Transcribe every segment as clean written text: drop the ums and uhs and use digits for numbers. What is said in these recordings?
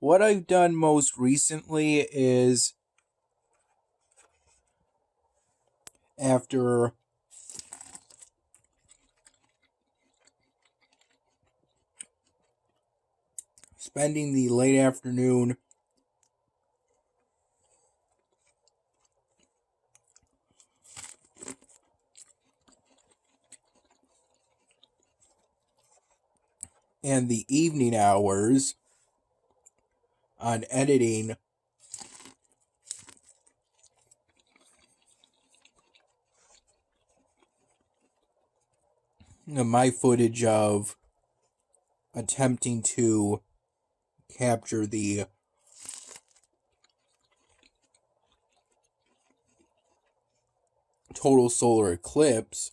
What I've done most recently is after spending the late afternoon and the evening hours on editing my footage of attempting to capture the total solar eclipse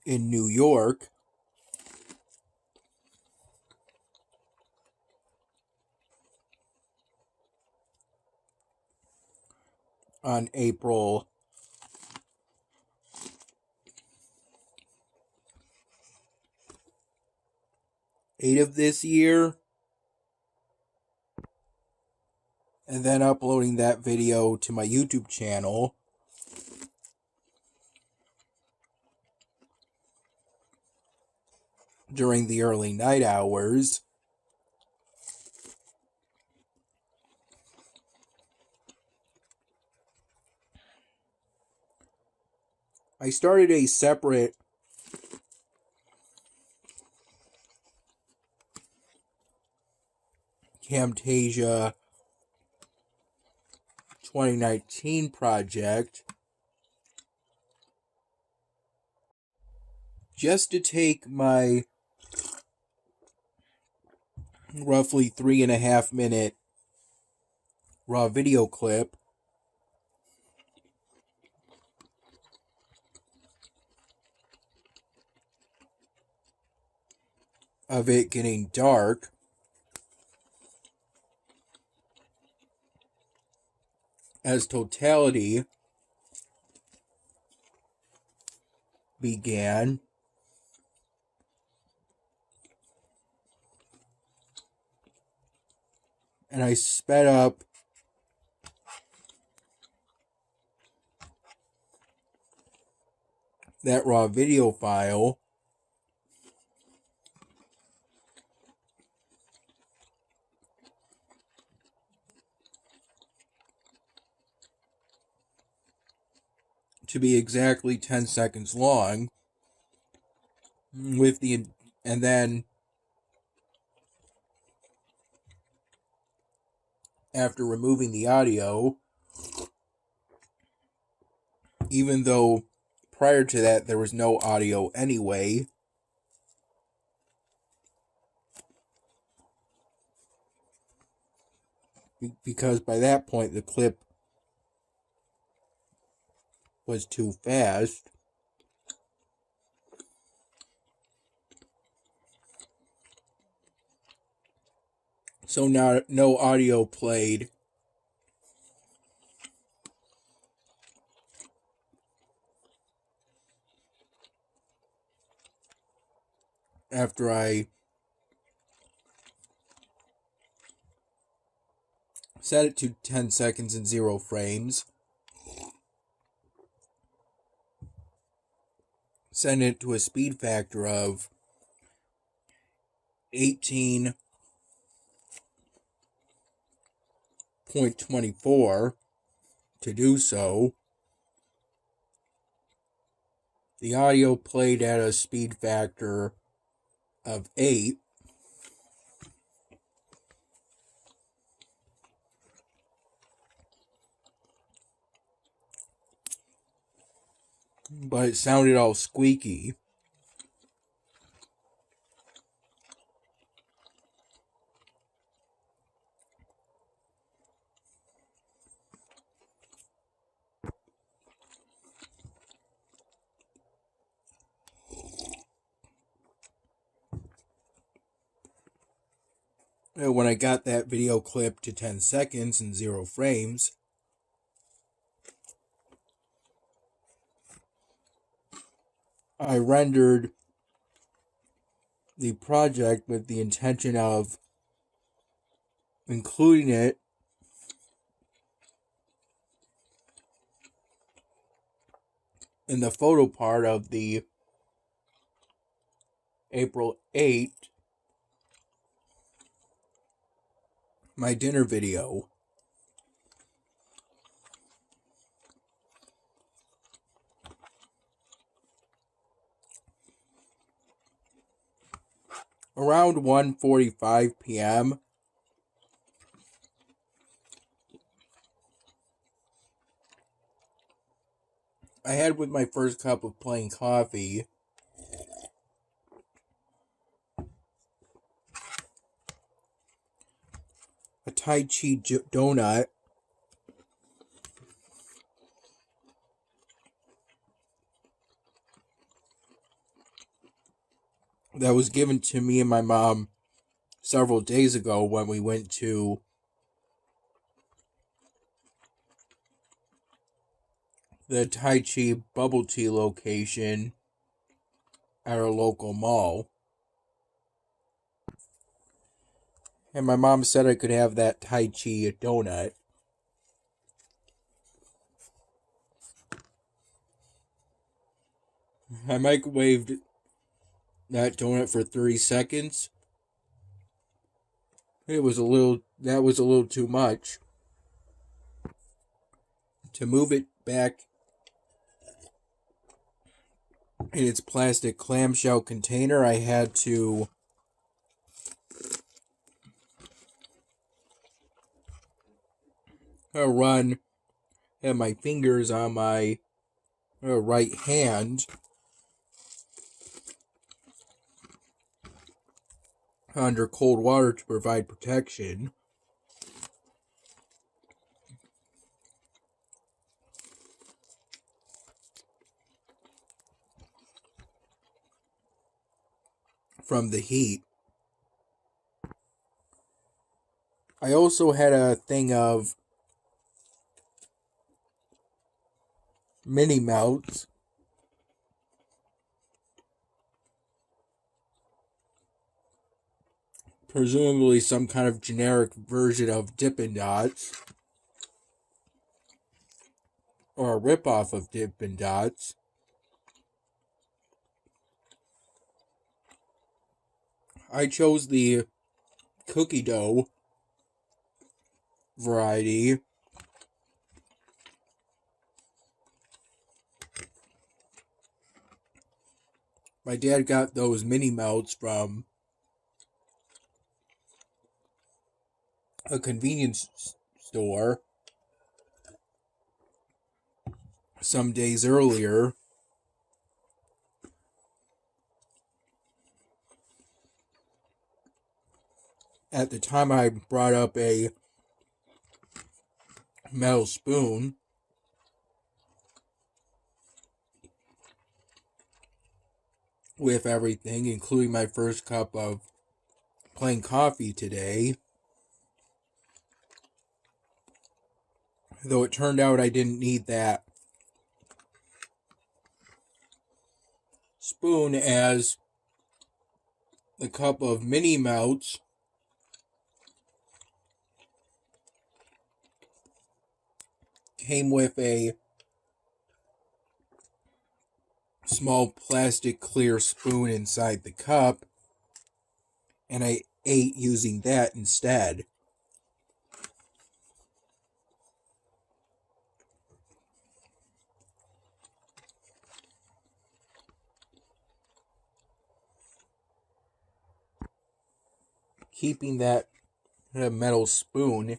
in New York on April 8th of this year, and then uploading that video to my YouTube channel during the early night hours. I started a separate Camtasia 2019 project just to take my roughly 3.5 minute raw video clip of it getting dark as totality began, and I sped up that raw video file to be exactly 10 seconds long and then after removing the audio, even though prior to that there was no audio anyway, because by that point the clip was too fast. So now no audio played after I set it to 10 seconds and 0 frames. Set it to a speed factor of 18.24 to do so. The audio played at a speed factor of 8. But it sounded all squeaky. When I got that video clip to 10 seconds and 0 frames, I rendered the project with the intention of including it in the photo part of the April 8th, my dinner video. Around 1:45 p.m., I had with my first cup of plain coffee a Tai Chi donut that was given to me and my mom several days ago when we went to the Tai Chi bubble tea location at our local mall. And my mom said I could have that Tai Chi donut. I microwaved that donut for 30 seconds. That was a little too much. To move it back in its plastic clamshell container, I had to run my fingers on my right hand under cold water to provide protection. From the heat. I also had a thing of mini melts, presumably some kind of generic version of Dippin' Dots, or a ripoff of Dippin' Dots. I chose the cookie dough variety. My dad got those mini melts from a convenience store some days earlier. At the time, I brought up a metal spoon with everything, including my first cup of plain coffee today. Though it turned out I didn't need that spoon, as the cup of mini melts came with a small plastic clear spoon inside the cup, and I ate using that instead. Keeping that metal spoon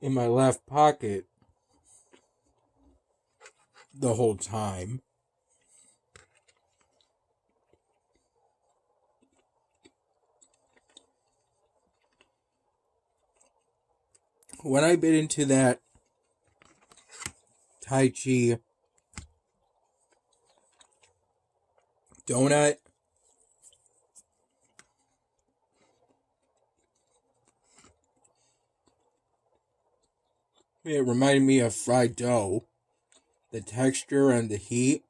in my left pocket the whole time. When I bit into that Tai Chi donut, It reminded me of fried dough. The texture and the heat.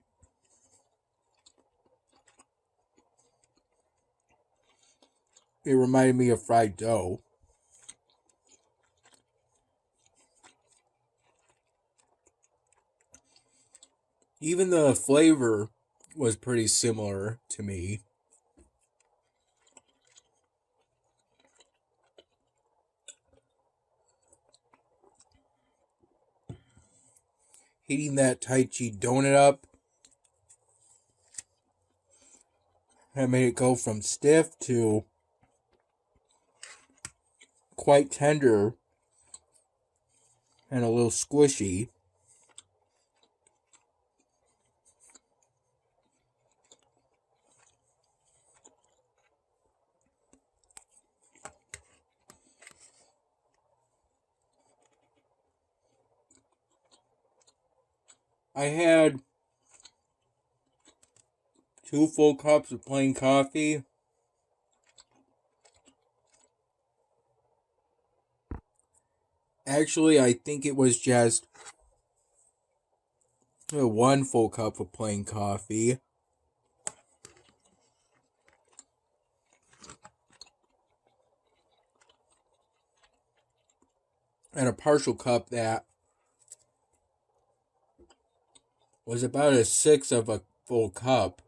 It reminded me of fried dough. Even the flavor was pretty similar to me. Heating that Tai Chi donut up, I made it go from stiff to quite tender and a little squishy. I had 2 full cups of plain coffee. Actually, I think it was just 1 full cup of plain coffee. And a partial cup that was about 1/6 of a full cup.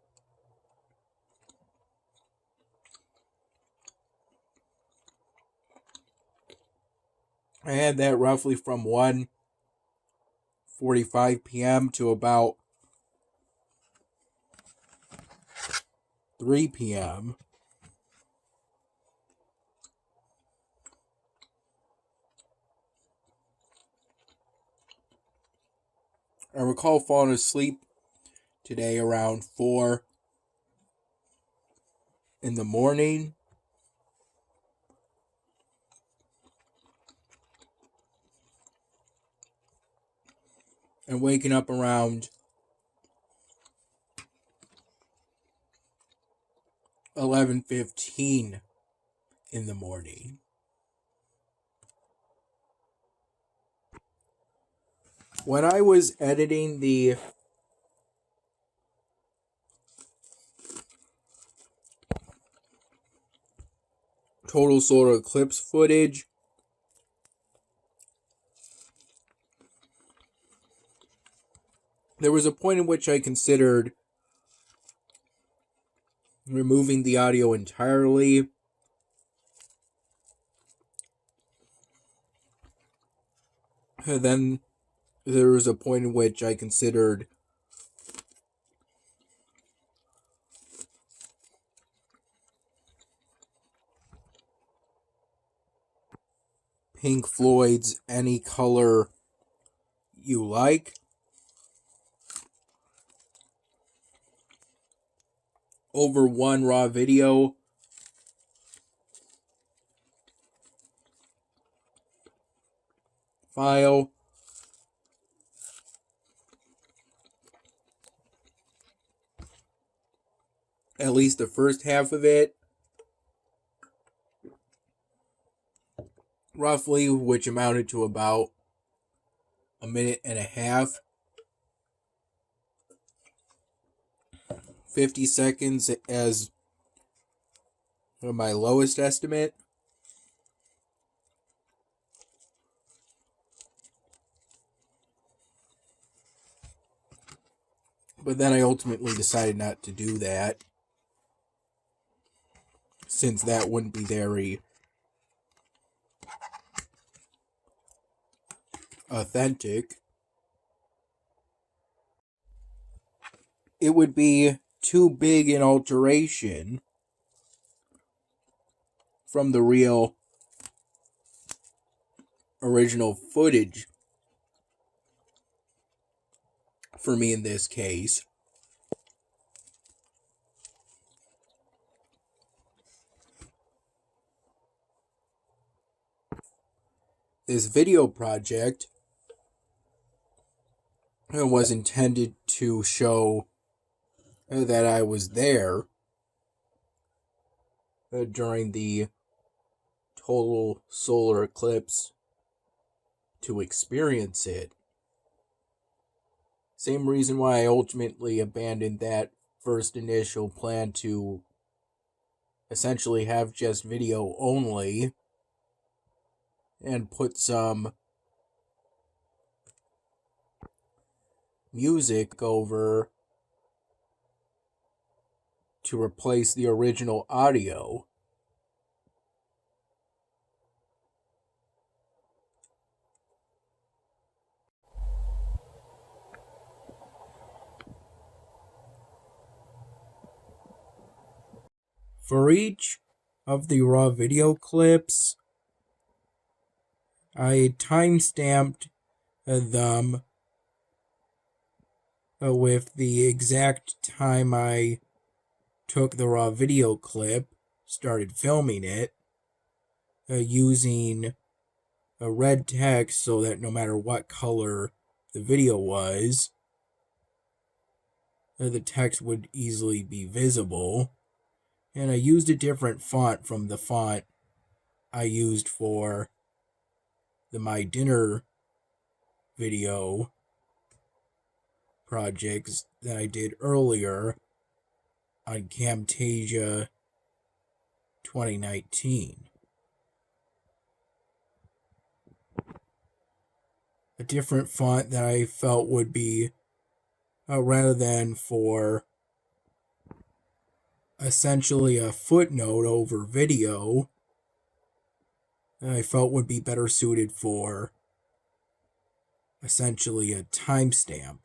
I had that roughly from 1:45 p.m. to about 3 p.m. I recall falling asleep today around 4 in the morning. And waking up around 11:15 in the morning. When I was editing the total solar eclipse footage, there was a point in which I considered removing the audio entirely. And then there was a point in which I considered Pink Floyd's Any Color You Like over one raw video. File. At least the first half of it. Roughly, which amounted to about 1.5 minutes. 50 seconds as my lowest estimate. But then I ultimately decided not to do that, since that wouldn't be very authentic. It would be too big an alteration from the real original footage for me in this case. This video project was intended to show that I was there during the total solar eclipse to experience it. Same reason why I ultimately abandoned that first initial plan to essentially have just video only and put some music over to replace the original audio. For each of the raw video clips, I timestamped them with the exact time I took the raw video clip, started filming it, using a red text so that no matter what color the video was, the text would easily be visible. And I used a different font from the font I used for the My Dinner video projects that I did earlier on Camtasia 2019. A different font that I felt would be, rather than for essentially a footnote over video, I felt would be better suited for essentially a timestamp.